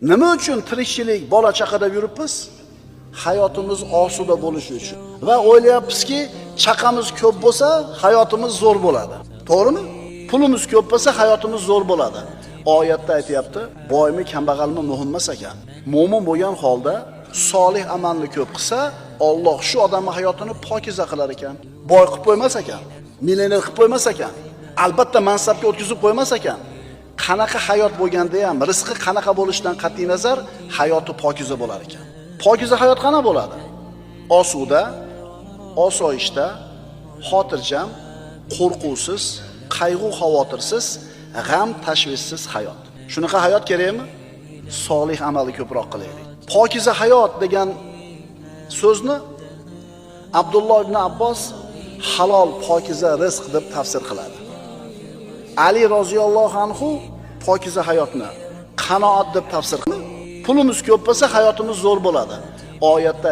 Nima uchun tirikchilik, bola chaqa deb yuribmiz? Hayotimiz osuda bo'lishi uchun. Va o'ylayapmizki, chaqamiz ko'p bo'lsa, hayotimiz zo'r bo'ladi. To'g'rimi? Pulimiz ko'p bo'lsa, hayotimiz zo'r bo'ladi. Oyatda aytayapti, boymi, kambag'almi muhim emas ekan. Mo'min bo'lgan holda solih amalni ko'p qilsa, Alloh shu odamning hayotini pokiza qilar ekan. Boy qilib qo'ymas ekan, millioner qilib qo'ymas ekan. Albatta mansabga o'tkazib qo'ymas ekan. Qanaqa hayot bo'lganda ham, rizqi qanaqa bo'lishidan qat'iy nazar, hayoti pokiza bo'lar ekan. Pokiza hayot qana bo'ladi? Osuda, osoyishta, xotirjam, qo'rquvsiz, qayg'u-xavotirsiz, g'am tashvishsiz hayot. Shunaqa hayot kerakmi? Solih amalni ko'proq qilaylik. Pokiza hayot degan so'zni Abdulloh ibn Abbos halol, pokiza rizq deb tafsir qiladi. Ali roziyallohu anhu pokiza hayotni qanoat deb tafsir qiladi. Pulimiz ko'p bo'lsa hayotimiz zo'r bo'ladi. Oyatda